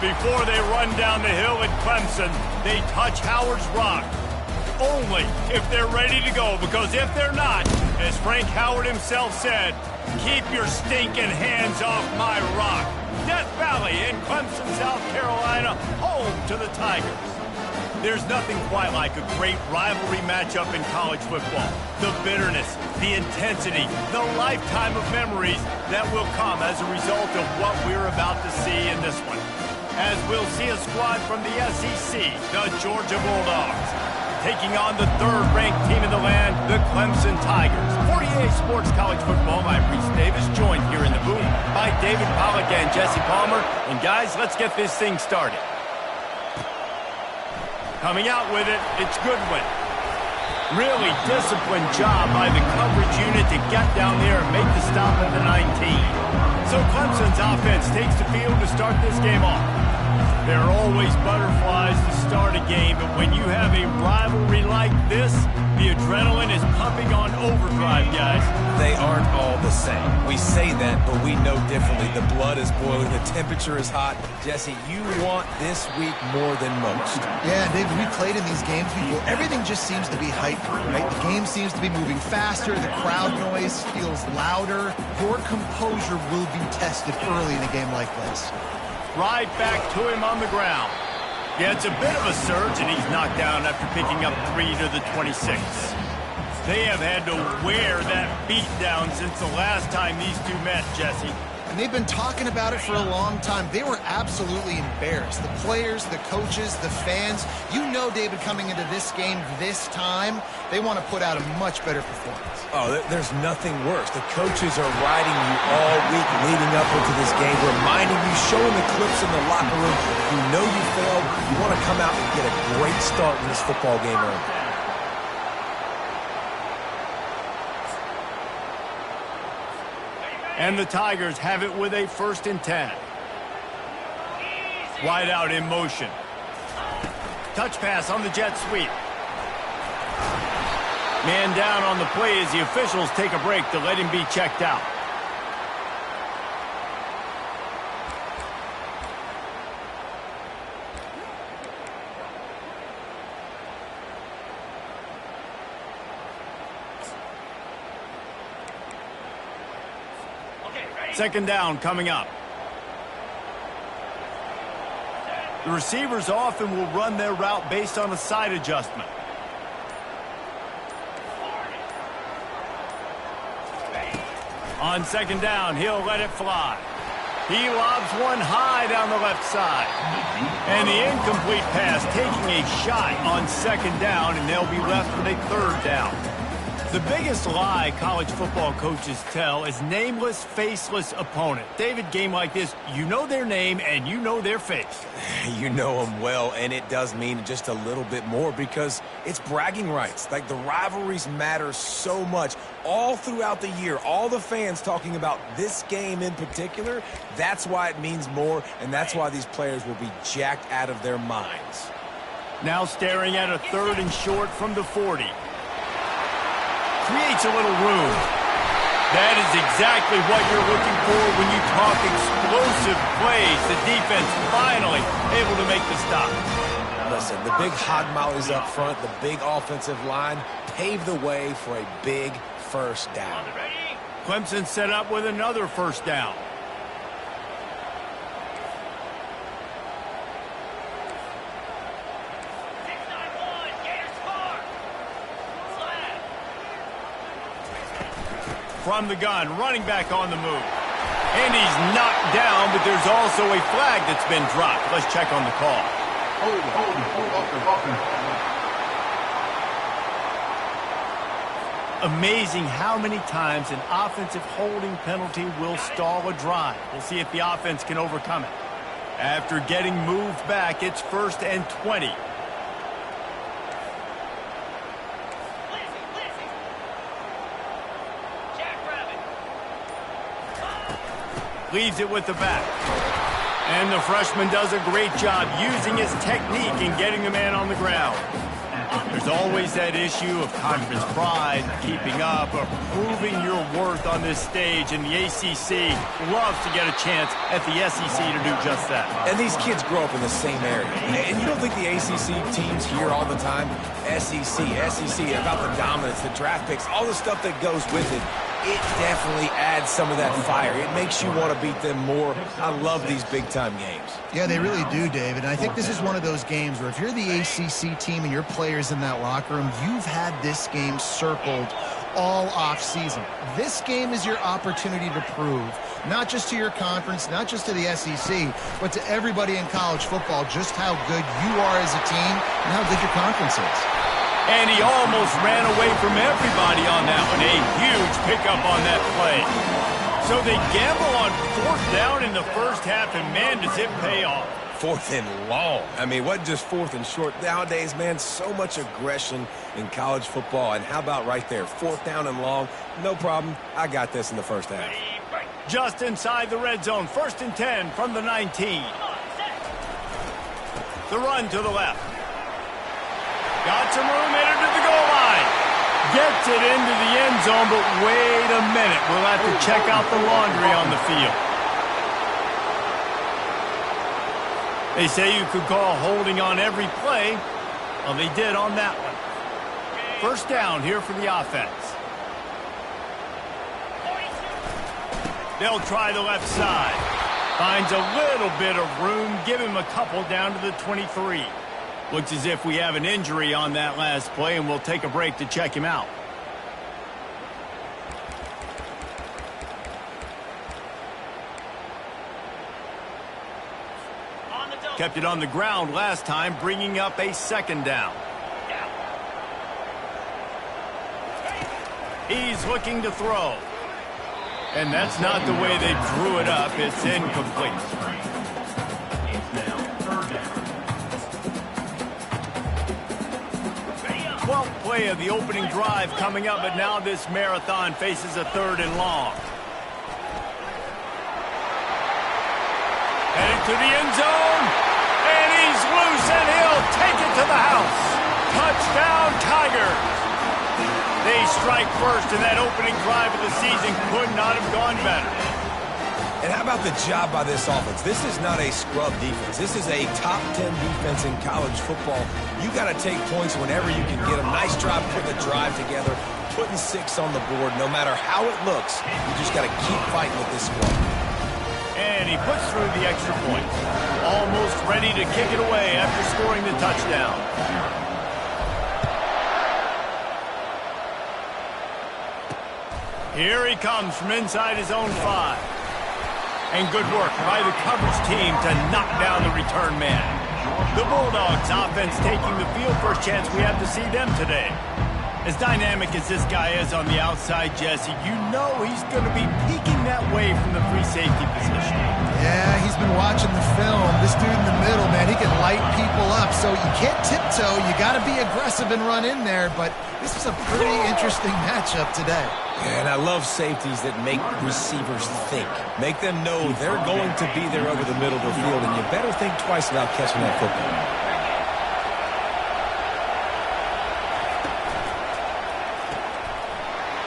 Before they run down the hill at Clemson, they touch Howard's rock. Only if they're ready to go, because if they're not, as Frank Howard himself said, keep your stinking hands off my rock. Death Valley in Clemson, South Carolina, home to the Tigers. There's nothing quite like a great rivalry matchup in college football. The bitterness, the intensity, the lifetime of memories that will come as a result of what we're about to see in this one. As we'll see a squad from the SEC, the Georgia Bulldogs, taking on the third-ranked team in the land, the Clemson Tigers. 48 Sports College Football, I'm Reese Davis, joined here in the booth by David Pollack and Jesse Palmer. And guys, let's get this thing started. Coming out with it, it's Goodwin. Really disciplined job by the coverage unit to get down there and make the stop at the 19. So Clemson's offense takes the field to start this game off. There are always butterflies to start a game, but when you have a rivalry like this, the adrenaline is pumping on overdrive, guys. They aren't all the same. We say that, but we know differently. The blood is boiling, the temperature is hot. Jesse, you want this week more than most. Yeah, David, we played in these games before. Everything just seems to be hyped, right? The game seems to be moving faster. The crowd noise feels louder. Your composure will be tested early in a game like this. Right back to him on the ground. Gets a bit of a surge, and he's knocked down after picking up 3 to the 26. They have had to wear that beat down since the last time these two met, Jesse. And they've been talking about it for a long time. They were absolutely embarrassed. The players, the coaches, the fans. You know, David, coming into this game this time, they want to put out a much better performance. Oh, there's nothing worse. The coaches are riding you all week leading up into this game, reminding you, showing the clips in the locker room. You know you failed. You want to come out and get a great start in this football game early. And the Tigers have it with a 1st and 10. Wide out in motion. Touch pass on the jet sweep. Man down on the play as the officials take a break to let him be checked out. Second down coming up. The receivers often will run their route based on a side adjustment. On second down, he'll let it fly. He lobs one high down the left side. And the incomplete pass taking a shot on second down, and they'll be left with a 3rd down. The biggest lie college football coaches tell is nameless, faceless opponent. David, game like this, you know their name and you know their face. You know them well, and it does mean just a little bit more because it's bragging rights. Like, the rivalries matter so much all throughout the year. All the fans talking about this game in particular, that's why it means more, and that's why these players will be jacked out of their minds. Now staring at a 3rd and short from the 40. Creates a little room. That is exactly what you're looking for when you talk explosive plays. The defense finally able to make the stop. Listen, the big hog mollies up front, the big offensive line paved the way for a big 1st down. Clemson set up with another 1st down. From the gun, running back on the move. And he's knocked down, but there's also a flag that's been dropped. Let's check on the call. Amazing how many times an offensive holding penalty will stall a drive. We'll see if the offense can overcome it. After getting moved back, it's 1st and 20. Leaves it with the back. And the freshman does a great job using his technique and getting the man on the ground. There's always that issue of conference pride, keeping up, or proving your worth on this stage, and the ACC loves to get a chance at the SEC to do just that. And these kids grow up in the same area. And you don't think the ACC teams hear all the time, SEC, about the dominance, the draft picks, all the stuff that goes with it. It definitely adds some of that fire. It makes you want to beat them more. I love these big-time games. Yeah, they really do, David. And I think this is one of those games where if you're the ACC team and your players in that locker room, you've had this game circled all off-season. This game is your opportunity to prove, not just to your conference, not just to the SEC, but to everybody in college football, just how good you are as a team and how good your conference is. And he almost ran away from everybody on that one. A huge pickup on that play. So they gamble on 4th down in the first half, and man, does it pay off. 4th and long. I mean, what just 4th and short? Nowadays, man, so much aggression in college football. And how about right there, 4th down and long? No problem. I got this in the first half. Just inside the red zone, 1st and 10 from the 19. The run to the left. Got some room, headed to the goal line. Gets it into the end zone, but wait a minute. We'll have to check out the laundry on the field. They say you could call holding on every play. Well, they did on that one. 1st down here for the offense. They'll try the left side. Finds a little bit of room. Give him a couple down to the 23. Looks as if we have an injury on that last play, and we'll take a break to check him out. Kept it on the ground last time, bringing up a 2nd down. He's looking to throw. And that's not the way they drew it up. It's incomplete. 12th play of the opening drive coming up, but now this marathon faces a 3rd and long. Headed to the end zone, and he's loose, and he'll take it to the house. Touchdown, Tigers. They strike first, and that opening drive of the season could not have gone better. And how about the job by this offense? This is not a scrub defense. This is a top 10 defense in college football. You got to take points whenever you can get them. Nice job putting the drive together, putting 6 on the board. No matter how it looks, you just got to keep fighting with this squad. And he puts through the extra point. Almost ready to kick it away after scoring the touchdown. Here he comes from inside his own 5. And good work by the coverage team to knock down the return man. The Bulldogs offense taking the field. First chance we have to see them today. As dynamic as this guy is on the outside, Jesse, you know he's going to be peeking that way from the free safety position. Yeah, he's been watching the film. This dude in the middle, man, he can light people up. So you can't tiptoe. You got to be aggressive and run in there. But this is a pretty interesting matchup today. And I love safeties that make receivers think. Make them know they're going to be there over the middle of the field, and you better think twice about catching that football.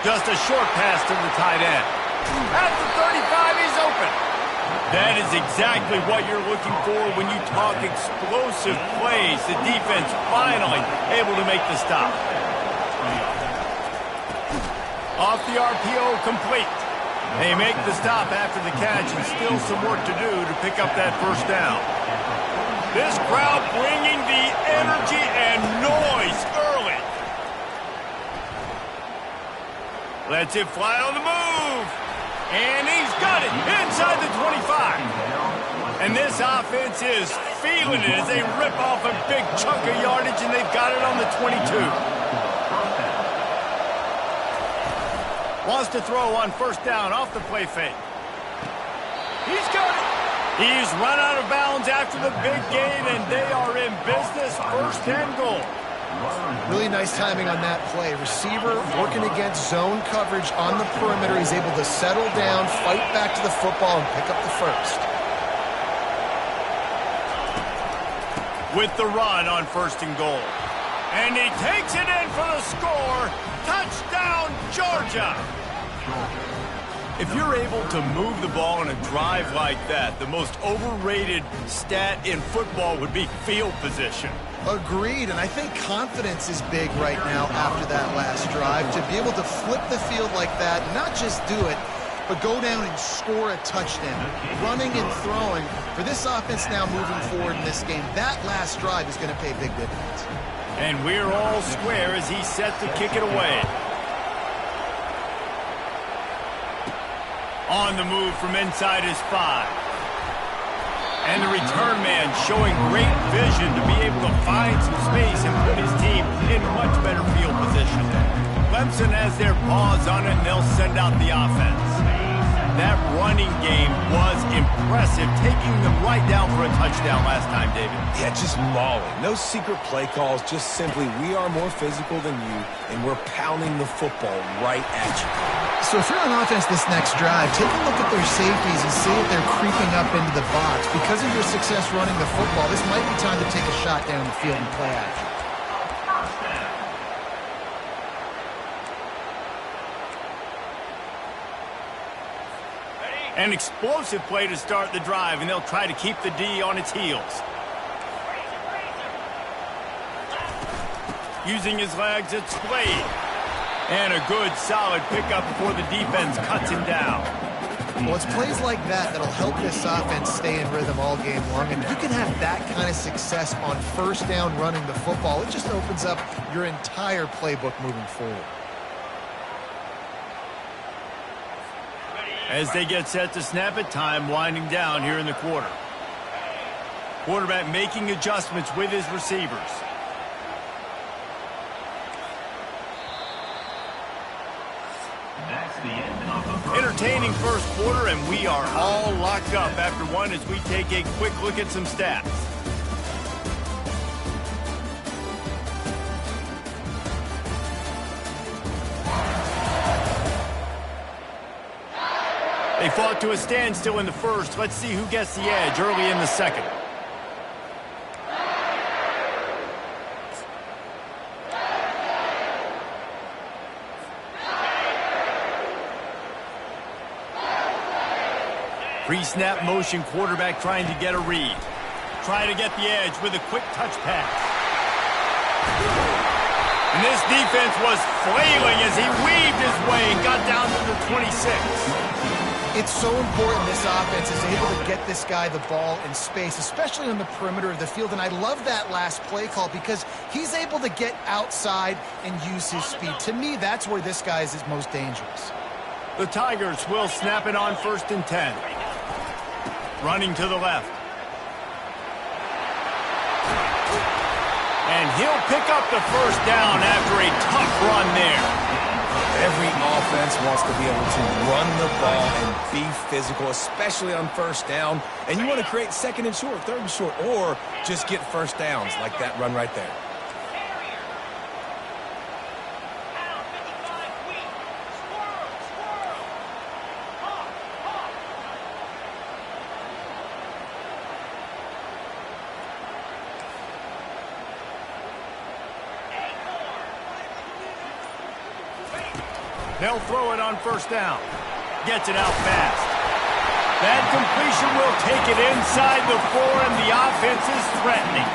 Just a short pass to the tight end. At the 35, he's open. That is exactly what you're looking for when you talk explosive plays. The defense finally able to make the stop. Off the RPO, complete. They make the stop after the catch, and still some work to do to pick up that 1st down. This crowd bringing the energy and noise early. Lets it fly on the move. And he's got it inside the 25. And this offense is feeling it as they rip off a big chunk of yardage, and they've got it on the 22. Wants to throw on 1st down off the play fake. He's got it. He's run out of bounds after the big gain, and they are in business. 1st and goal. Really nice timing on that play. Receiver working against zone coverage on the perimeter. He's able to settle down, fight back to the football, and pick up the 1st. With the run on 1st and goal. And he takes it in for the score. Touchdown, Georgia. If you're able to move the ball on a drive like that, the most overrated stat in football would be field position. Agreed, and I think confidence is big right now after that last drive. To be able to flip the field like that, not just do it, but go down and score a touchdown. Running and throwing, for this offense now moving forward in this game, that last drive is going to pay big dividends. And we're all square as he's set to kick it away. On the move from inside his 5. And the return man showing great vision to be able to find some space and put his team in much better field position. Clemson has their paws on it, and they'll send out the offense. That running game was impressive, taking them right down for a touchdown last time, David. Yeah, just mauling. No secret play calls, just simply we are more physical than you, and we're pounding the football right at you. So if you're on offense this next drive, take a look at their safeties and see if they're creeping up into the box. Because of your success running the football, this might be time to take a shot down the field and play action. An explosive play to start the drive, and they'll try to keep the D on its heels. Using his legs, it's Slade. And a good, solid pickup before the defense cuts him down. Well, it's plays like that that'll help this offense stay in rhythm all game long. And you can have that kind of success on first down running the football. It just opens up your entire playbook moving forward. As they get set to snap it, time winding down here in the quarter. Quarterback making adjustments with his receivers. Entertaining first quarter, and we are all locked up after one as we take a quick look at some stats. They fought to a standstill in the first. Let's see who gets the edge early in the second. Pre-snap motion, quarterback trying to get a read. Try to get the edge with a quick touch pass. And this defense was flailing as he weaved his way and got down to the 26. It's so important this offense is able to get this guy the ball in space, especially on the perimeter of the field. And I love that last play call because he's able to get outside and use his speed. To me, that's where this guy is most dangerous. The Tigers will snap it on 1st and 10. Running to the left. And he'll pick up the first down after a tough run there. Every offense wants to be able to run the ball and be physical, especially on first down. And you want to create 2nd and short, 3rd and short, or just get first downs like that run right there. They'll throw it on 1st down. Gets it out fast. That completion will take it inside the 4, and the offense is threatening.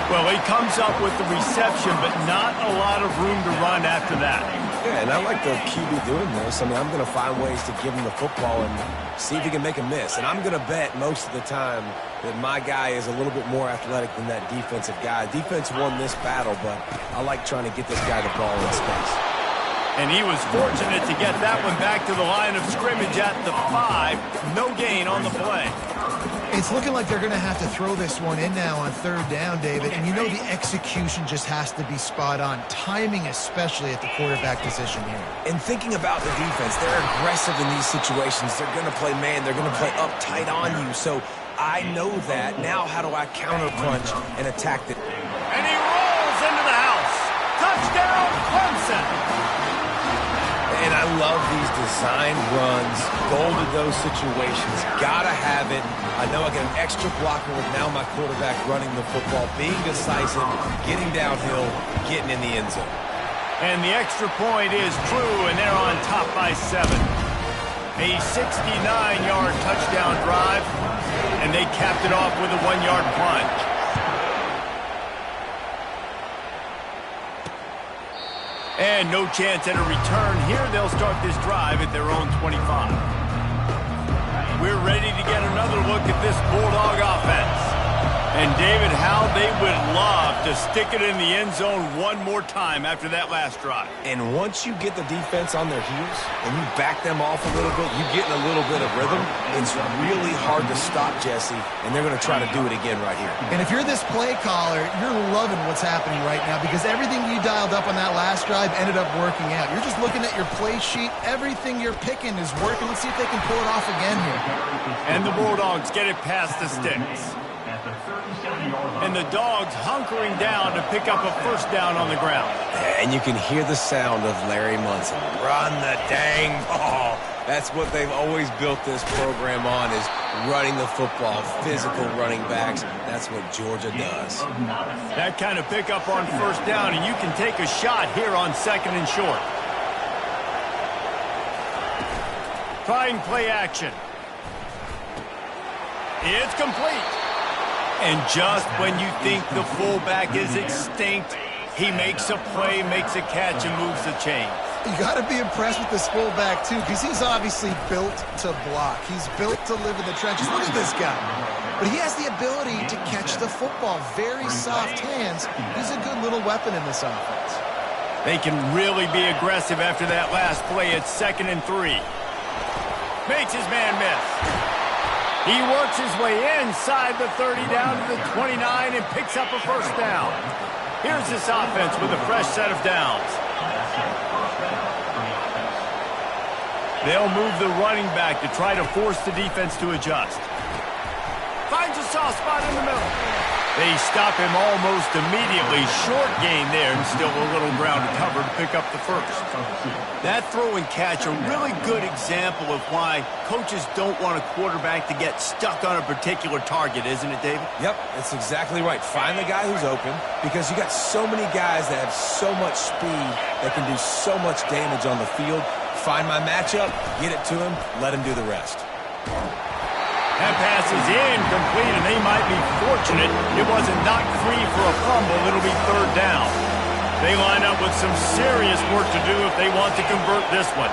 Well, he comes up with the reception, but not a lot of room to run after that. Yeah, and I like the QB doing this. I mean, I'm going to find ways to give him the football and see if he can make a miss. And I'm going to bet most of the time that my guy is a little bit more athletic than that defensive guy. Defense won this battle, but I like trying to get this guy the ball in space. And he was fortunate to get that one back to the line of scrimmage at the 5. No gain on the play. It's looking like they're going to have to throw this one in now on 3rd down, David. And you know the execution just has to be spot on. Timing especially at the quarterback position here. And thinking about the defense, they're aggressive in these situations. They're going to play man. They're going to play up tight on you. So I know that. Now how do I counterpunch and attack it? And he rolls into the house. Touchdown, Clemson. And I I love these design runs, goal to go situations. Gotta have it. I know I get an extra blocker with now my quarterback running the football, being decisive, getting downhill, getting in the end zone. And the extra point is true, and they're on top by 7. A 69-yard touchdown drive, and they capped it off with a 1-yard plunge. And no chance at a return here. They'll start this drive at their own 25. We're ready to get another look at this Bulldog offense. And, David, how they would love to stick it in the end zone one more time after that last drive. And once you get the defense on their heels and you back them off a little bit, you get in a little bit of rhythm, it's really hard to stop, Jesse, and they're going to try to do it again right here. And if you're this play caller, you're loving what's happening right now because everything you dialed up on that last drive ended up working out. You're just looking at your play sheet. Everything you're picking is working. Let's see if they can pull it off again here. And the Bulldogs get it past the sticks. And the Dogs hunkering down to pick up a first down on the ground. And you can hear the sound of Larry Munson. Run the dang ball. That's what they've always built this program on, is running the football, physical running backs. That's what Georgia does. That kind of pickup on first down, and you can take a shot here on second and short. Trying play action. It's complete. And just when you think the fullback is extinct, he makes a play, makes a catch, and moves the chains. You got to be impressed with this fullback, too, because he's obviously built to block. He's built to live in the trenches. Look at this guy. But he has the ability to catch the football. Very soft hands. He's a good little weapon in this offense. They can really be aggressive after that last play at 2nd and 3. Makes his man miss. He works his way inside the 30 down to the 29 and picks up a first down. Here's this offense with a fresh set of downs. They'll move the running back to try to force the defense to adjust. Finds a soft spot in the middle. They stop him almost immediately. Short gain there, and still a little ground to cover to pick up the first. That throw and catch, a really good example of why coaches don't want a quarterback to get stuck on a particular target, isn't it, David? Yep, that's exactly right. Find the guy who's open, because you got so many guys that have so much speed that can do so much damage on the field. Find my matchup, get it to him, let him do the rest. That pass is incomplete, and they might be fortunate it wasn't knocked free for a fumble. It'll be 3rd down. They line up with some serious work to do if they want to convert this one.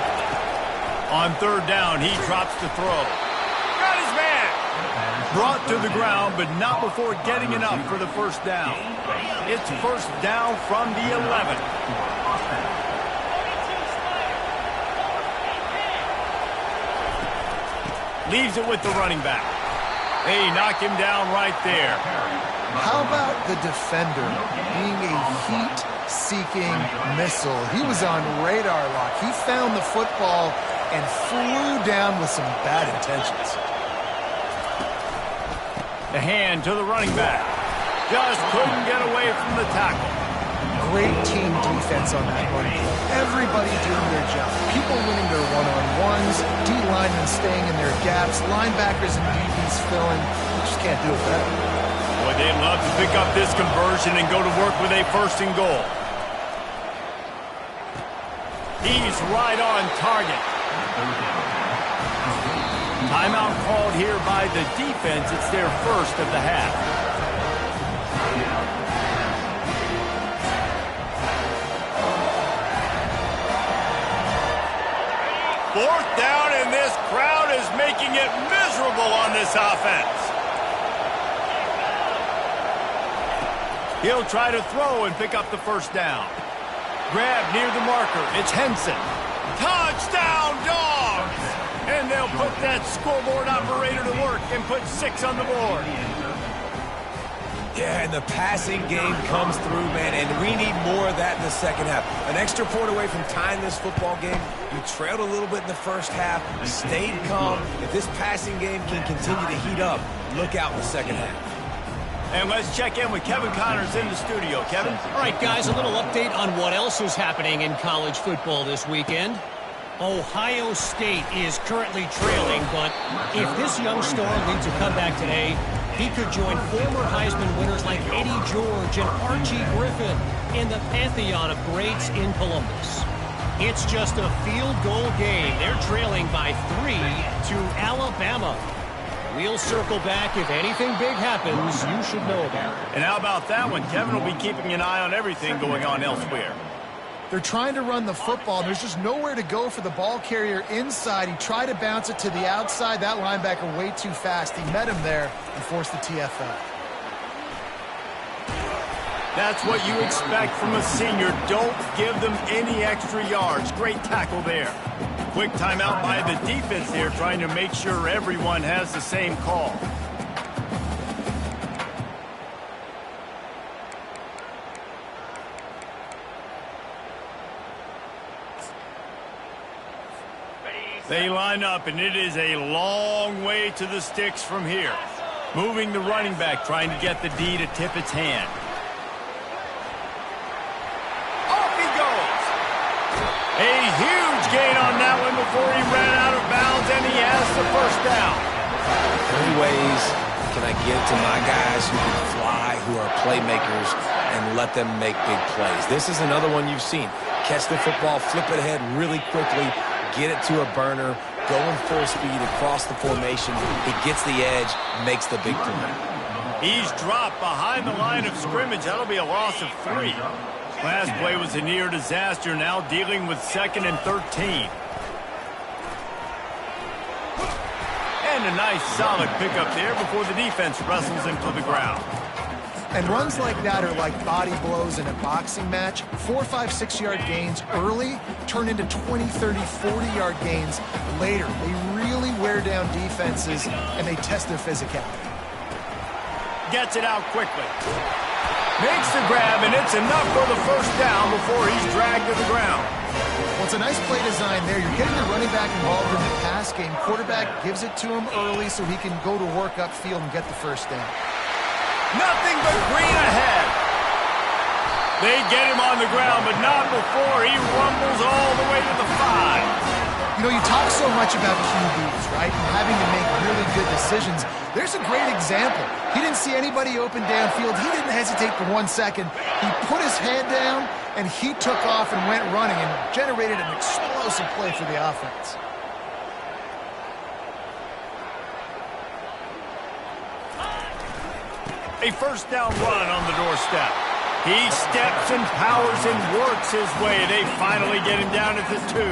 On 3rd down, he drops the throw. Got his man! Brought to the ground, but not before getting enough for the first down. It's first down from the 11. Leaves it with the running back. They knock him down right there. How about the defender being a heat-seeking missile? He was on radar lock. He found the football and flew down with some bad intentions. The hand to the running back. Just couldn't get away from the tackle. Great team defense on that one. Everybody doing their job. People winning their one-on-ones, D-linemen staying in their gaps, linebackers and DBs filling. You just can't do it better. Boy, they'd love to pick up this conversion and go to work with a 1st and goal. He's right on target. Timeout called here by the defense. It's their first of the half. Fourth down, and this crowd is making it miserable on this offense. He'll try to throw and pick up the first down. Grab near the marker. It's Henson. Touchdown, Dogs! And they'll put that scoreboard operator to work and put 6 on the board. Yeah, and the passing game comes through, man, and we need more of that in the second half. An extra point away from tying this football game. You trailed a little bit in the first half, stayed calm. If this passing game can continue to heat up, look out in the second half. And let's check in with Kevin Connors in the studio. Kevin? All right, guys, a little update on what else is happening in college football this weekend. Ohio State is currently trailing, but if this young star leads a comeback today, he could join former Heisman winners like Eddie George and Archie Griffin in the pantheon of greats in Columbus. It's just a field goal game. They're trailing by 3 to Alabama. We'll circle back. If anything big happens, you should know about it. And how about that one? Kevin will be keeping an eye on everything going on elsewhere. They're trying to run the football. There's just nowhere to go for the ball carrier inside. He tried to bounce it to the outside. That linebacker way too fast. He met him there and forced the TFL. That's what you expect from a senior. Don't give them any extra yards. Great tackle there. Quick timeout by the defense there, trying to make sure everyone has the same call. They line up, and it is a long way to the sticks from here. Moving the running back, trying to get the D to tip its hand. Off he goes. A huge gain on that one before he ran out of bounds, and he has the first down. 3 ways can I get to my guys who can fly, who are playmakers, and let them make big plays. This is another one you've seen. Catch the football, flip it ahead really quickly, get it to a burner, going full speed across the formation. He gets the edge, makes the big play. He's dropped behind the line of scrimmage. That'll be a loss of 3. Last play was a near disaster, now dealing with 2nd and 13. And a nice solid pickup there before the defense wrestles him to the ground. And runs like that are like body blows in a boxing match. 4, 5, 6-yard gains early turn into 20, 30, 40-yard gains later. They really wear down defenses, and they test their physicality. Gets it out quickly. Makes the grab, and it's enough for the first down before he's dragged to the ground. Well, it's a nice play design there. You're getting the running back involved in the pass game. Quarterback gives it to him early so he can go to work upfield and get the first down. Nothing but green ahead. They get him on the ground, but not before he rumbles all the way to the 5. You know, you talk so much about QBs, right, and having to make really good decisions. There's a great example. He didn't see anybody open downfield. He didn't hesitate for 1 second. He put his head down, and he took off and went running and generated an explosive play for the offense. A first down run on the doorstep. He steps and powers and works his way. They finally get him down at the 2.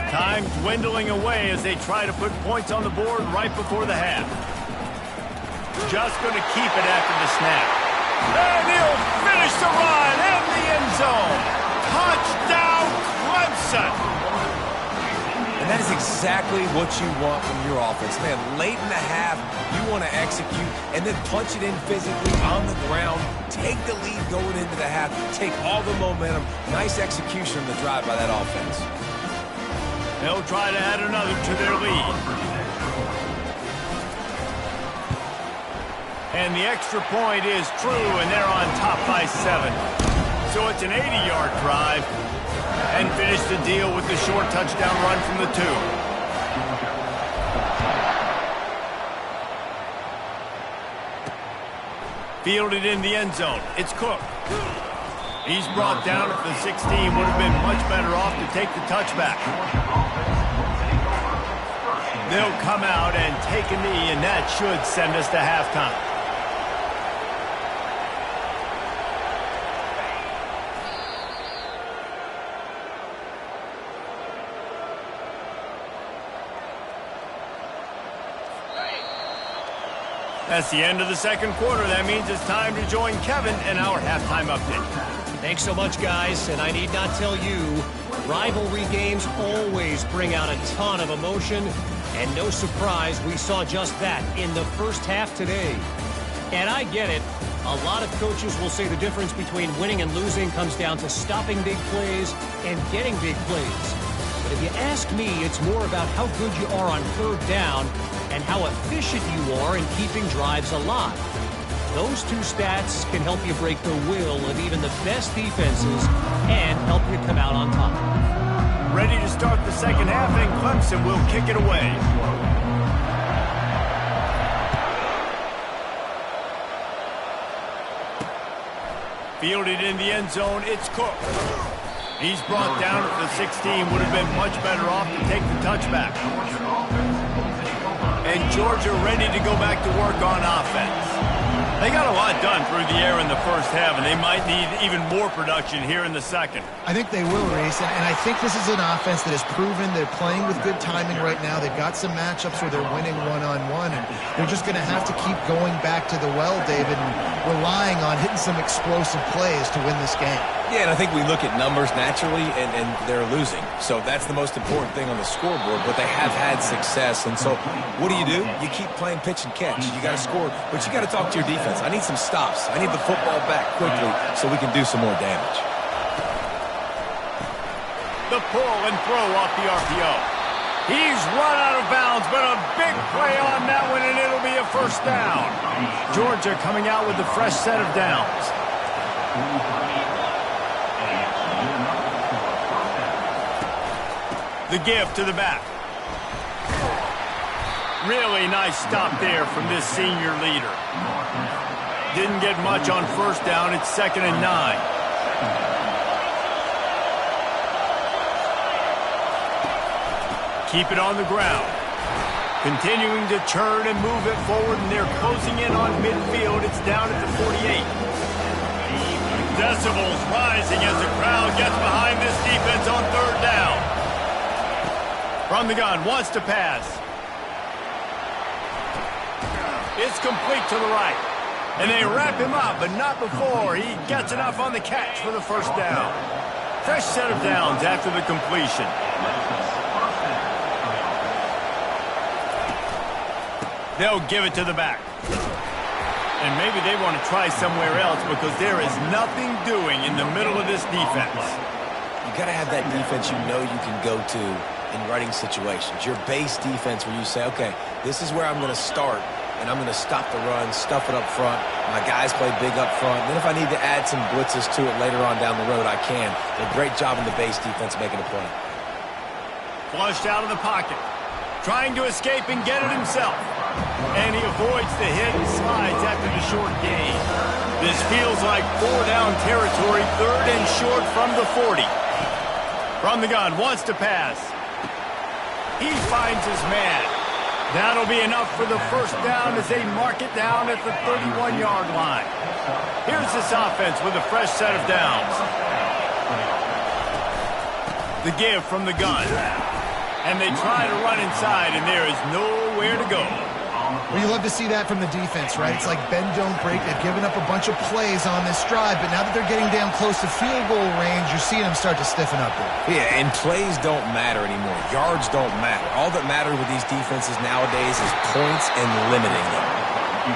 Time dwindling away as they try to put points on the board right before the half. Just going to keep it after the snap. And he'll finish the run in the end zone. Touchdown, Clemson. And that is exactly what you want from your offense. Man, late in the half, you want to execute and then punch it in physically on the ground, take the lead going into the half, take all the momentum. Nice execution on the drive by that offense. They'll try to add another to their lead. And the extra point is true, and they're on top by 7. So it's an 80-yard drive. And finish the deal with the short touchdown run from the 2. Fielded in the end zone. It's Cook. He's brought down at the 16. Would have been much better off to take the touchback. They'll come out and take a knee, and that should send us to halftime. That's the end of the second quarter. That means it's time to join Kevin in our halftime update. Thanks so much, guys. And I need not tell you, rivalry games always bring out a ton of emotion. And no surprise, we saw just that in the first half today. And I get it. A lot of coaches will say the difference between winning and losing comes down to stopping big plays and getting big plays. But if you ask me, it's more about how good you are on third down and how efficient you are in keeping drives alive. Those two stats can help you break the will of even the best defenses and help you come out on top. Ready to start the second half, and Clemson will kick it away. Fielded in the end zone, it's Cook. He's brought down at the 16, would have been much better off to take the touchback. And Georgia ready to go back to work on offense. They got a lot done through the air in the first half, and they might need even more production here in the second. I think they will, Reese, and I think this is an offense that has proven they're playing with good timing right now. They've got some matchups where they're winning one-on-one, and they're just going to have to keep going back to the well, David, and relying on hitting some explosive plays to win this game. Yeah, and I think we look at numbers naturally, and they're losing. So that's the most important thing on the scoreboard, but they have had success. And so what do? You keep playing pitch and catch. You got to score, but you got to talk to your defense. I need some stops. I need the football back quickly so we can do some more damage. The pull and throw off the RPO. He's run out of bounds, but a big play on that one, and it'll be a first down. Georgia coming out with a fresh set of downs. The give to the back. Really nice stop there from this senior leader. Didn't get much on first down. It's 2nd and 9. Keep it on the ground. Continuing to turn and move it forward, and they're closing in on midfield. It's down at the 48. Decibels rising as the crowd gets behind this defense on 3rd down. From the gun, wants to pass. It's complete to the right. And they wrap him up, but not before he gets enough on the catch for the first down. Fresh set of downs after the completion. They'll give it to the back. And maybe they want to try somewhere else because there is nothing doing in the middle of this defense. You got to have that defense you know you can go to in running situations. Your base defense where you say, okay, this is where I'm going to start, and I'm going to stop the run, stuff it up front. My guys play big up front. And then if I need to add some blitzes to it later on down the road, I can. A great job in the base defense making a play. Flushed out of the pocket. Trying to escape and get it himself. And he avoids the hit and slides after the short gain. This feels like 4-down territory, 3rd and short from the 40. From the gun, wants to pass. He finds his man. That'll be enough for the first down as they mark it down at the 31-yard line. Here's this offense with a fresh set of downs. The give from the gun. And they try to run inside, and there is nowhere to go. Well, you love to see that from the defense, right? It's like bend, don't break. They've given up a bunch of plays on this drive, but now that they're getting down close to field goal range, you're seeing them start to stiffen up there. Yeah, and plays don't matter anymore. Yards don't matter. All that matters with these defenses nowadays is points and limiting them.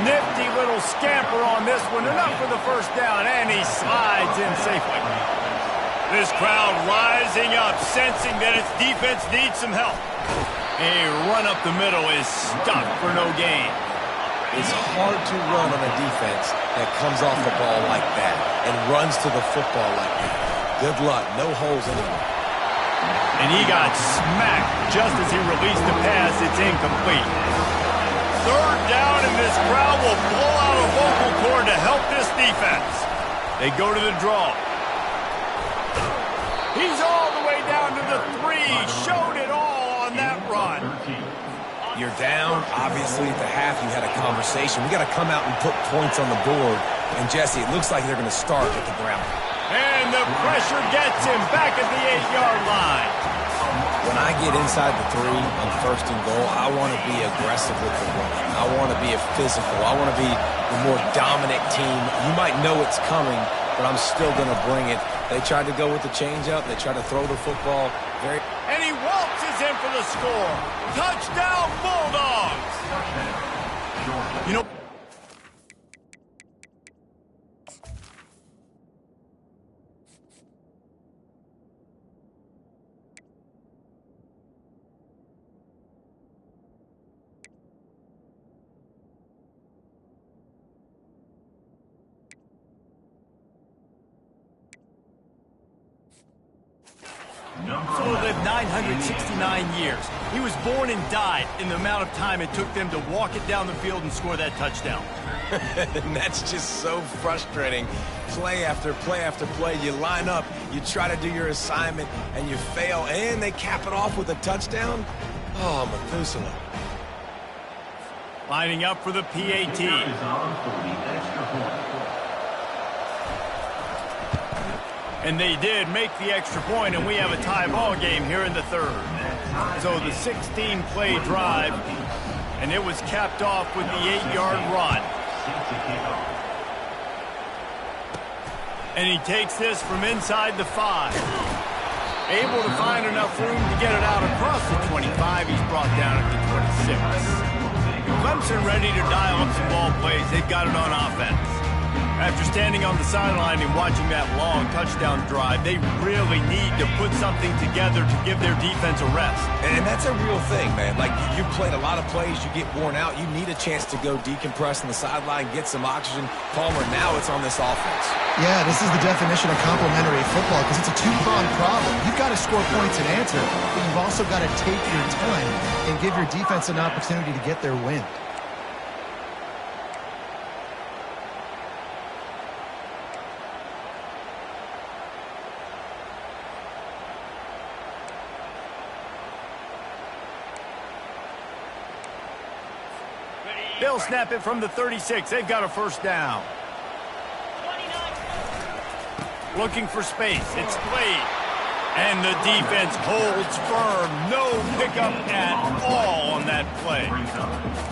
Nifty little scamper on this one. Enough for the first down, and he slides in safely. This crowd rising up, sensing that its defense needs some help. A run up the middle is stuck for no gain. It's hard to run on a defense that comes off the ball like that and runs to the football like that. Good luck. No holes anymore. And he got smacked just as he released the pass. It's incomplete. 3rd down, and this crowd will pull out a vocal cord to help this defense. They go to the draw. He's all the way down to the 3. Showed it all on that run. You're down. Obviously, at the half, you had a conversation. We got to come out and put points on the board. And, Jesse, it looks like they're going to start at the ground. And the pressure gets him back at the 8-yard line. When I get inside the 3 on 1st and goal, I want to be aggressive with the run. I want to be a physical. I want to be the more dominant team. You might know it's coming, but I'm still going to bring it. They tried to go with the changeup. They tried to throw the football. And he waltzes in for the score. Touchdown, Bulldogs! You know, will live 969 years. He was born and died in the amount of time it took them to walk it down the field and score that touchdown. And that's just so frustrating. Play after play after play, you line up, you try to do your assignment, and you fail, and they cap it off with a touchdown? Oh, Methuselah. Lining up for the PAT. And they did make the extra point, and we have a tie ball game here in the third. So the 16-play drive, and it was capped off with the 8-yard run. And he takes this from inside the 5. Able to find enough room to get it out across the 25. He's brought down at the 26. Clemson ready to dial up some ball plays. They've got it on offense. After standing on the sideline and watching that long touchdown drive, they really need to put something together to give their defense a rest. And that's a real thing, man. Like, you played a lot of plays, you get worn out, you need a chance to go decompress on the sideline, get some oxygen. Palmer, now it's on this offense. Yeah, this is the definition of complementary football because it's a two-pronged problem. You've got to score points and answer, but you've also got to take your time and give your defense an opportunity to get their win. They'll snap it from the 36. They've got a first down. Looking for space. It's Slade. And the defense holds firm. No pickup at all on that play.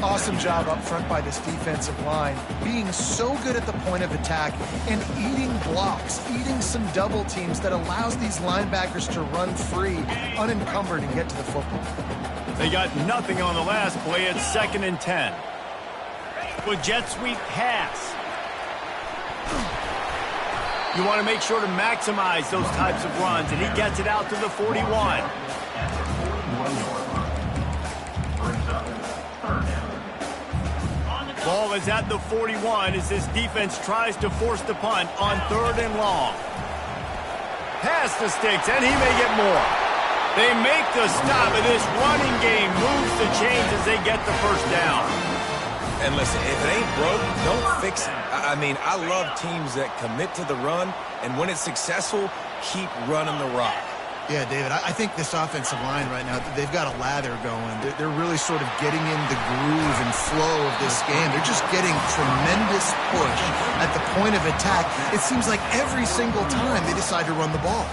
Awesome job up front by this defensive line. Being so good at the point of attack and eating blocks, eating some double teams that allows these linebackers to run free, unencumbered, and get to the football. They got nothing on the last play. It's 2nd and 10. With jet sweep pass. You want to make sure to maximize those types of runs, and he gets it out to the 41. Ball is at the 41 as this defense tries to force the punt on 3rd and long. Past the sticks, and he may get more. They make the stop, and this running game moves the chains as they get the first down. And listen, if it ain't broke, don't fix it. I mean, I love teams that commit to the run, and when it's successful, keep running the rock. Yeah, David, I think this offensive line right now, they've got a lather going. They're really sort of getting in the groove and flow of this game. They're just getting tremendous push at the point of attack. It seems like every single time they decide to run the ball.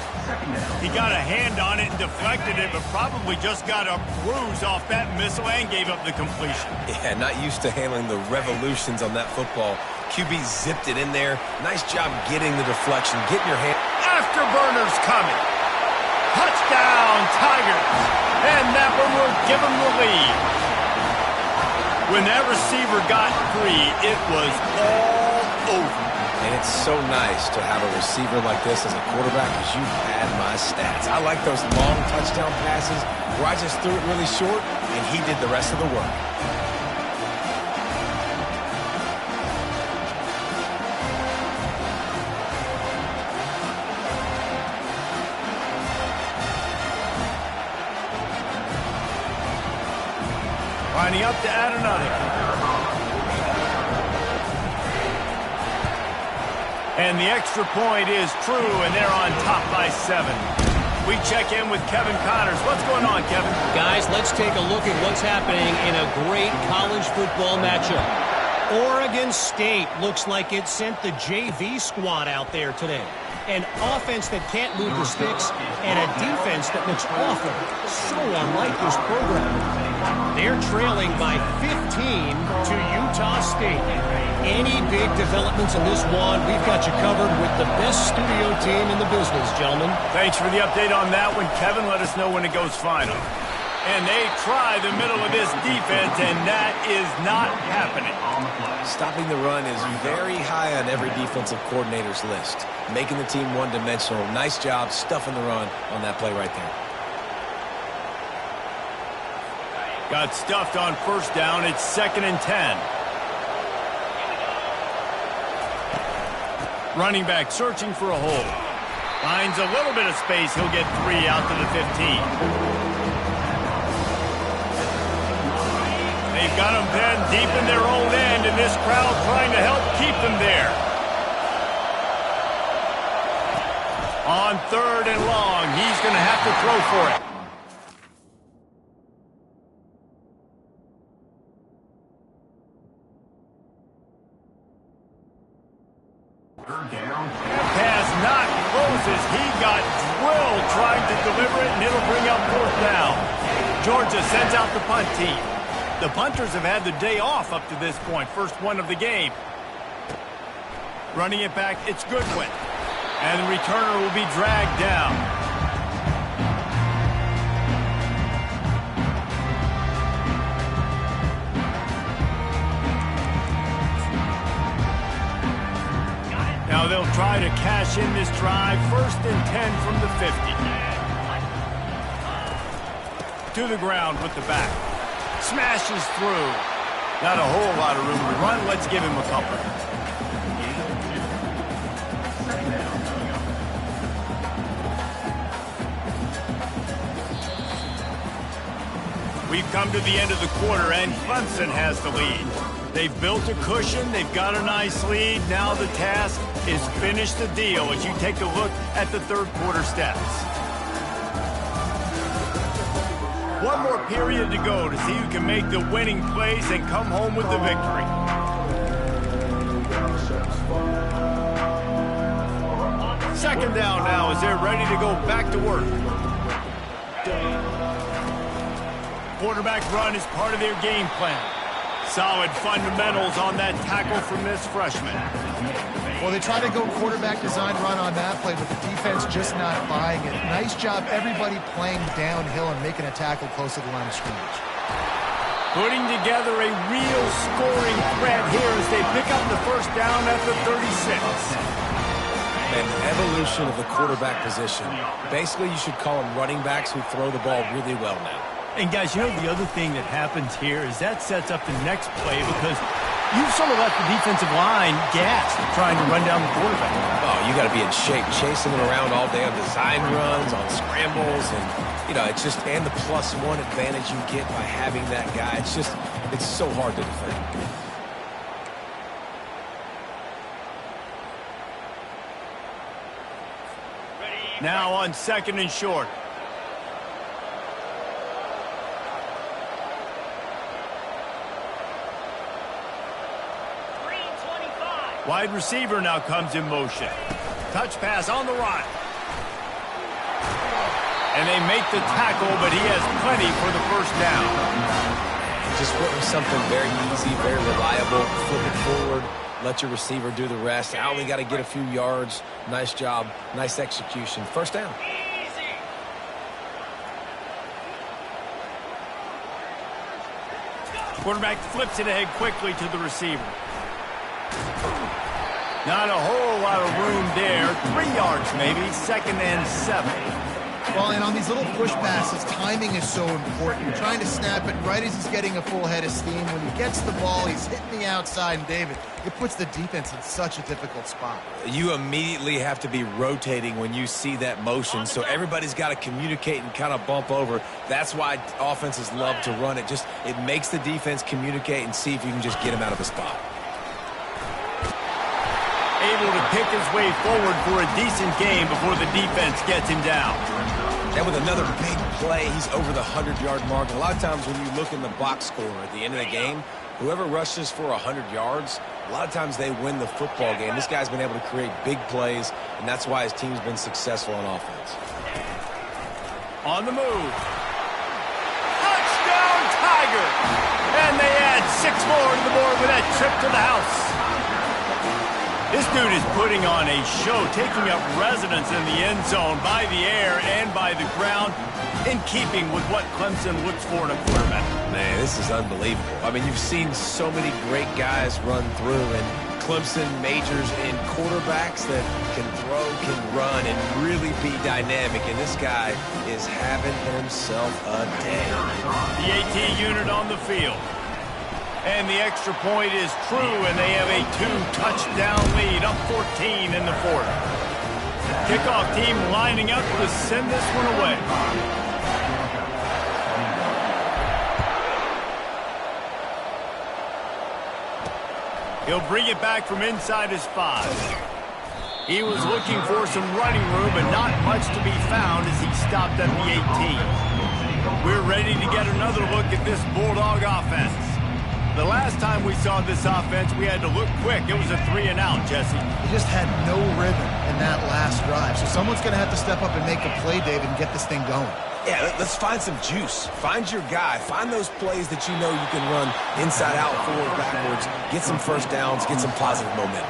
He got a hand on it and deflected it, but probably just got a bruise off that missile and gave up the completion. Yeah, not used to handling the revolutions on that football. QB zipped it in there. Nice job getting the deflection, getting your hand. Afterburners coming. Touchdown, Tigers. And that one will give them the lead. When that receiver got free, it was all over. And it's so nice to have a receiver like this as a quarterback because you had my stats. I like those long touchdown passes where I just threw it really short and he did the rest of the work. Lining up to add another. And the extra point is true, and they're on top by 7. We check in with Kevin Connors. What's going on, Kevin? Guys, let's take a look at what's happening in a great college football matchup. Oregon State looks like it sent the JV squad out there today. An offense that can't move the sticks and a defense that looks awful. So unlike this program. They're trailing by 15 to Utah State. Any big developments in this one, we've got you covered with the best studio team in the business, gentlemen. Thanks for the update on that one, Kevin. Let us know when it goes final. And they try the middle of this defense, and that is not happening. Stopping the run is very high on every defensive coordinator's list. Making the team one-dimensional. Nice job stuffing the run on that play right there. Got stuffed on first down. It's 2nd and 10. Running back searching for a hole. Finds a little bit of space. He'll get 3 out to the 15. They've got them then deep in their own end, and this crowd trying to help keep them there. On 3rd and long, he's going to have to throw for it. Pass not close as he got drilled trying to deliver it, and it'll bring up 4th down. Georgia sends out the punt team. The punters have had the day off up to this point. First one of the game. Running it back, it's Goodwin. And the returner will be dragged down. Now they'll try to cash in this drive. 1st and 10 from the 50. To the ground with the back. Smashes through. Not a whole lot of room to run. Let's give him a couple. We've come to the end of the quarter, and Clemson has the lead. They've built a cushion. They've got a nice lead. Now the task is finish the deal as you take a look at the 3rd quarter stats. One more period to go to see who can make the winning plays and come home with the victory. Second down now as they're ready to go back to work. Quarterback run is part of their game plan. Solid fundamentals on that tackle from this freshman. Well, they try to go quarterback design run on that play, but the defense just not buying it. Nice job, everybody playing downhill and making a tackle close to the line of scrimmage. Putting together a real scoring threat here as they pick up the 1st down at the 36. An evolution of the quarterback position. Basically, you should call them running backs who throw the ball really well now. And guys, you know the other thing that happens here is that sets up the next play because you've sort of left the defensive line gassed trying to run down the quarterback. Oh, you got to be in shape, chasing him around all day on design runs, on scrambles, and, you know, it's just, and the +1 advantage you get by having that guy. It's just, it's so hard to defend. Now on 2nd and short. Wide receiver now comes in motion. Touch pass on the run. And they make the tackle, but he has plenty for the 1st down. Just went with something very easy, very reliable. Flip it forward, let your receiver do the rest. I only got to get a few yards. Nice job, nice execution. 1st down. Quarterback flips it ahead quickly to the receiver. Not a whole lot of room there. 3 yards maybe. 2nd and 7. Well, and on these little push passes, timing is so important. You're trying to snap it right as he's getting a full head of steam. When he gets the ball, he's hitting the outside. And, David, it puts the defense in such a difficult spot. You immediately have to be rotating when you see that motion, so everybody's got to communicate and kind of bump over. That's why offenses love to run it. Just, it makes the defense communicate and see if you can just get him out of a spot. Able to pick his way forward for a decent game before the defense gets him down. And with another big play, he's over the 100-yard mark. And a lot of times when you look in the box score at the end of the game, whoever rushes for 100 yards, a lot of times they win the football game. This guy's been able to create big plays, and that's why his team's been successful on offense. On the move. Touchdown, Tiger! And they add 6 more to the board with that trip to the house. This dude is putting on a show, taking up residence in the end zone by the air and by the ground, in keeping with what Clemson looks for in a quarterback. Man, this is unbelievable. I mean, you've seen so many great guys run through, and Clemson majors in quarterbacks that can throw, can run, and really be dynamic, and this guy is having himself a day. The AT unit on the field. And the extra point is true, and they have a 2-touchdown lead, up 14 in the 4th. Kickoff team lining up to send this one away. He'll bring it back from inside his 5. He was looking for some running room, but not much to be found as he stopped at the 18. We're ready to get another look at this Bulldog offense. The last time we saw this offense, we had to look quick. It was a 3-and-out, Jesse. He just had no rhythm in that last drive. So someone's going to have to step up and make a play, David, and get this thing going. Yeah, let's find some juice. Find your guy. Find those plays that you know you can run inside out, forward, backwards. Get some first downs. Get some positive momentum.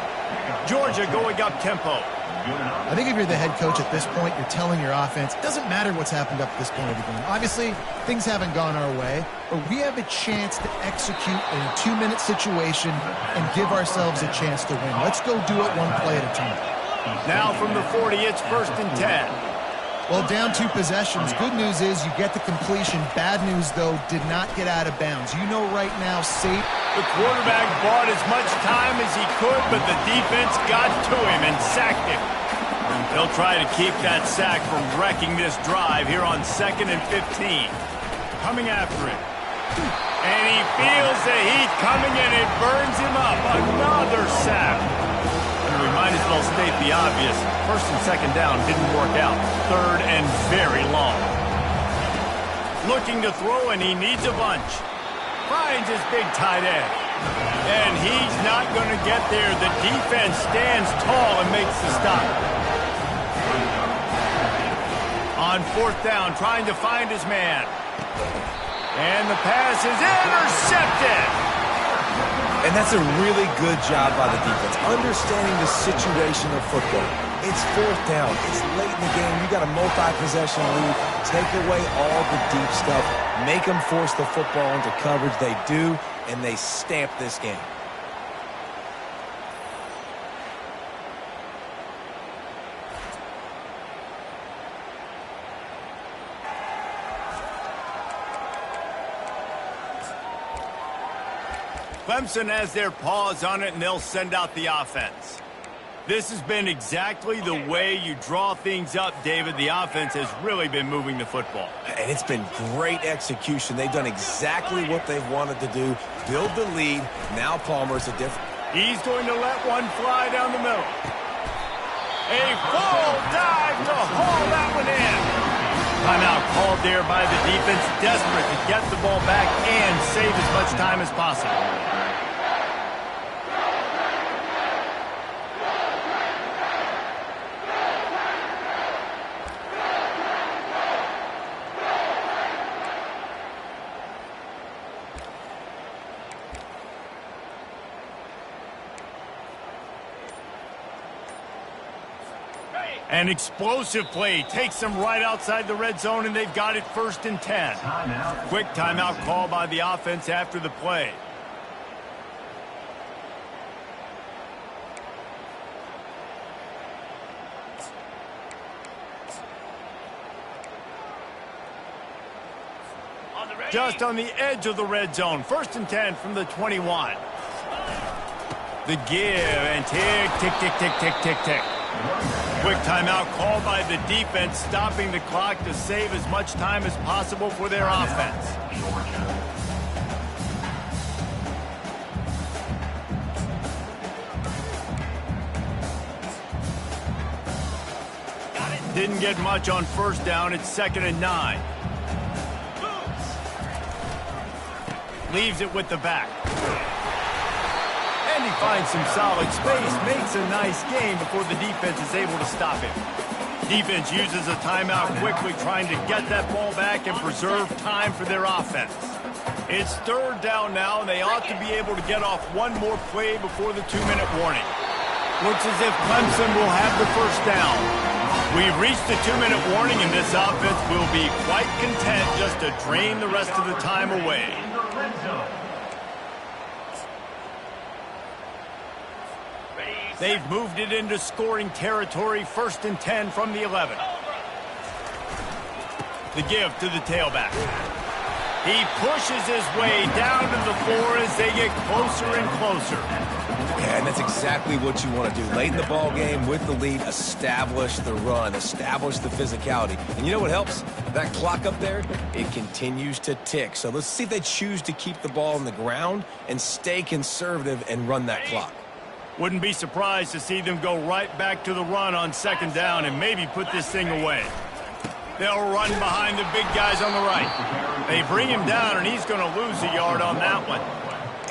Georgia going up tempo. I think if you're the head coach at this point, you're telling your offense, it doesn't matter what's happened up to this point of the game. Obviously, things haven't gone our way, but we have a chance to execute in a 2-minute situation and give ourselves a chance to win. Let's go do it one play at a time. Now from the 40, it's 1st and 10. Well, down 2 possessions. Good news is you get the completion. Bad news, though, did not get out of bounds. You know right now, safe. The quarterback bought as much time as he could, but the defense got to him and sacked him. They'll try to keep that sack from wrecking this drive here on 2nd and 15. Coming after it. And he feels the heat coming and it burns him up. Another sack. And we might as well state the obvious. 1st and 2nd down didn't work out. 3rd and very long. Looking to throw, and he needs a bunch. Finds his big tight end. And he's not going to get there. The defense stands tall and makes the stop. On 4th down, trying to find his man. And the pass is intercepted. And that's a really good job by the defense, understanding the situation of football. It's 4th down. It's late in the game. You got a multi-possession lead. Take away all the deep stuff. Make them force the football into coverage. They do, and they stamp this game. Clemson has their paws on it, and they'll send out the offense. This has been exactly the way you draw things up, David. The offense has really been moving the football. And it's been great execution. They've done exactly what they've wanted to do. Build the lead. Now Palmer's a different. He's going to let one fly down the middle. A full dive to haul that one in. Timeout called there by the defense, desperate to get the ball back and save as much time as possible. An explosive play takes them right outside the red zone, and they've got it 1st and 10. Quick timeout call by the offense after the play. Just on the edge of the red zone. 1st and 10 from the 21. The give and tick, tick, tick, tick, tick, tick, tick. Quick timeout called by the defense, stopping the clock to save as much time as possible for their offense. Didn't get much on 1st down. It's 2nd and 9. Leaves it with the back. And he finds some solid space, makes a nice gain before the defense is able to stop him. Defense uses a timeout quickly, trying to get that ball back and preserve time for their offense. It's 3rd down now, and they ought to be able to get off one more play before the 2-minute warning. Looks as if Clemson will have the 1st down. We've reached the 2-minute warning, and this offense will be quite content just to drain the rest of the time away. They've moved it into scoring territory, 1st and 10 from the 11. The give to the tailback. He pushes his way down to the floor as they get closer and closer. Yeah, and that's exactly what you want to do. Late in the ball game with the lead, establish the run, establish the physicality. And you know what helps? That clock up there, it continues to tick. So let's see if they choose to keep the ball on the ground and stay conservative and run that clock. Wouldn't be surprised to see them go right back to the run on second down and maybe put this thing away. They'll run behind the big guys on the right. They bring him down, and he's going to lose a yard on that one.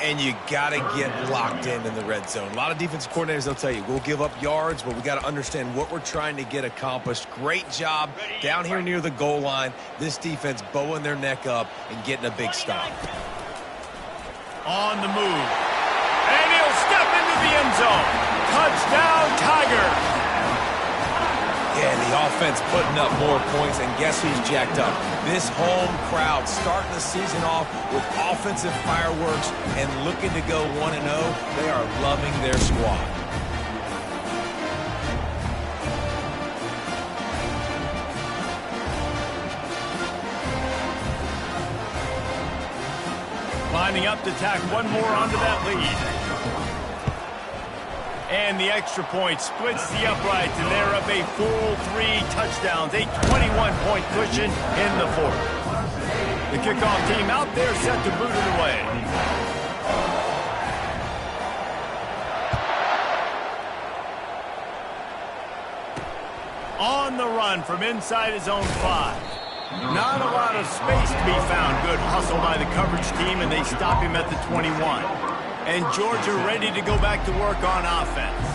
And you got to get locked in the red zone. A lot of defensive coordinators, they'll tell you, we'll give up yards, but we got to understand what we're trying to get accomplished. Great job down here near the goal line. This defense bowing their neck up and getting a big stop. On the move. And he'll step into the end zone. Touchdown, Tigers. Yeah, and the offense putting up more points, and guess who's jacked up? This home crowd starting the season off with offensive fireworks and looking to go 1-0. They are loving their squad. Lining up to tack one more onto that lead. And the extra point splits the uprights, and they're up a full 3 touchdowns, a 21-point cushion in the fourth. The kickoff team out there set to boot it away. On the run from inside his own 5. Not a lot of space to be found. Good hustle by the coverage team, and they stop him at the 21. And Georgia ready to go back to work on offense.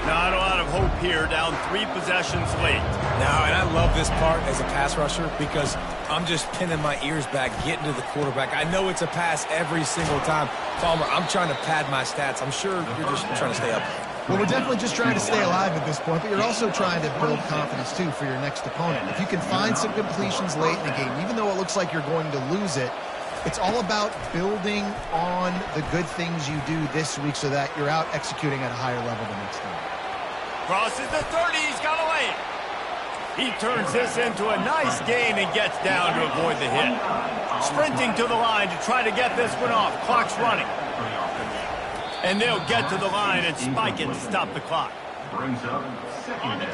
Not a lot of hope here, down 3 possessions late. Now, and I love this part as a pass rusher because I'm just pinning my ears back, getting to the quarterback. I know it's a pass every single time. Palmer, I'm trying to pad my stats. I'm sure you're just trying to stay up. Well, we're definitely just trying to stay alive at this point, but you're also trying to build confidence, too, for your next opponent. If you can find some completions late in the game, even though it looks like you're going to lose it, it's all about building on the good things you do this week so that you're out executing at a higher level the next time. Crosses the 30, he's got a lane. He turns this into a nice gain and gets down to avoid the hit. Sprinting to the line to try to get this one off. Clock's running. And they'll get to the line and spike it to stop the clock.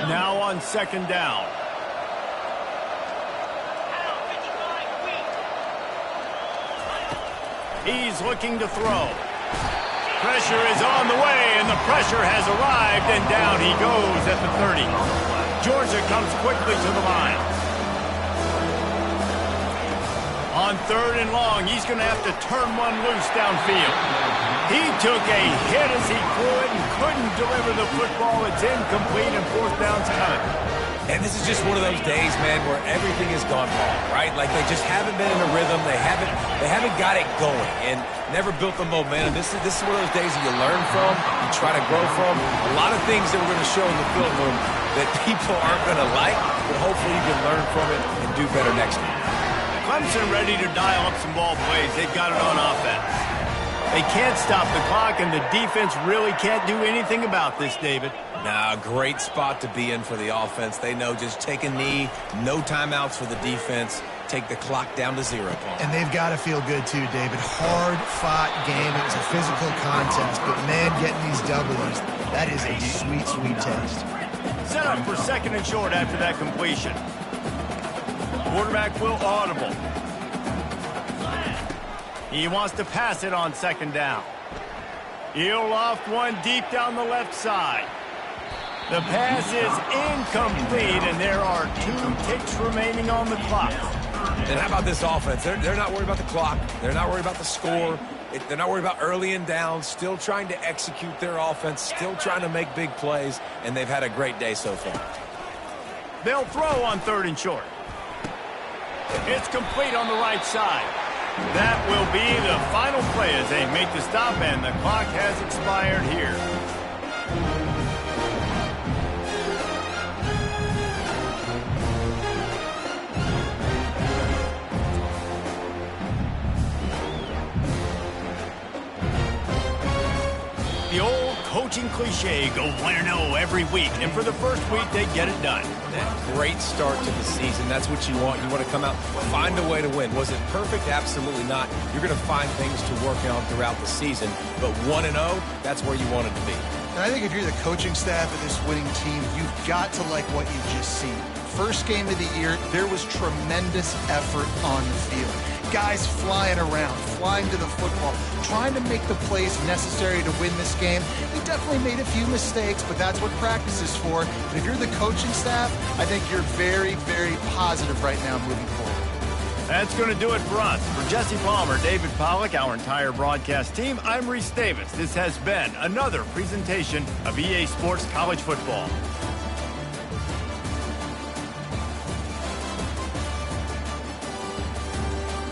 Now on second down. He's looking to throw. Pressure is on the way, and the pressure has arrived, and down he goes at the 30. Georgia comes quickly to the line. On third and long, he's going to have to turn one loose downfield. He took a hit as he threw it and couldn't deliver the football. It's incomplete, and fourth down's coming. And this is just one of those days, man, where everything has gone wrong, right? Like they just haven't been in a rhythm. They haven't got it going and never built the momentum. This is one of those days that you learn from, you try to grow from. A lot of things that we're going to show in the film room that people aren't going to like, but hopefully you can learn from it and do better next time. Clemson ready to dial up some ball plays. They've got it on offense. They can't stop the clock, and the defense really can't do anything about this, David. Nah, great spot to be in for the offense. They know just take a knee, no timeouts for the defense, take the clock down to 0. And they've got to feel good too, David. Hard-fought game. It was a physical contest, but man, getting these W's, that is a sweet, sweet taste. Set up for second and short after that completion. Quarterback will audible. He wants to pass it on second down. He'll loft one deep down the left side. The pass is incomplete, and there are 2 ticks remaining on the clock. And how about this offense? They're not worried about the clock. They're not worried about the score. They're not worried about early and down. Still trying to execute their offense. Still trying to make big plays, and they've had a great day so far. They'll throw on third and short. It's complete on the right side. That will be the final play as they make the stop, and the clock has expired here. The old coaching cliche, go 1-0 every week, and for the first week, they get it done. That great start to the season. That's what you want. You want to come out, find a way to win. Was it perfect? Absolutely not. You're going to find things to work on throughout the season, but 1-0, that's where you want it to be. And I think if you're the coaching staff of this winning team, you've got to like what you've just seen. First game of the year, there was tremendous effort on the field. Guys flying around, flying to the football, trying to make the plays necessary to win this game. He definitely made a few mistakes, but that's what practice is for. And if you're the coaching staff, I think you're very, very positive right now moving forward. That's going to do it for us. For Jesse Palmer, David Pollack, our entire broadcast team, I'm Reese Davis. This has been another presentation of EA Sports College Football.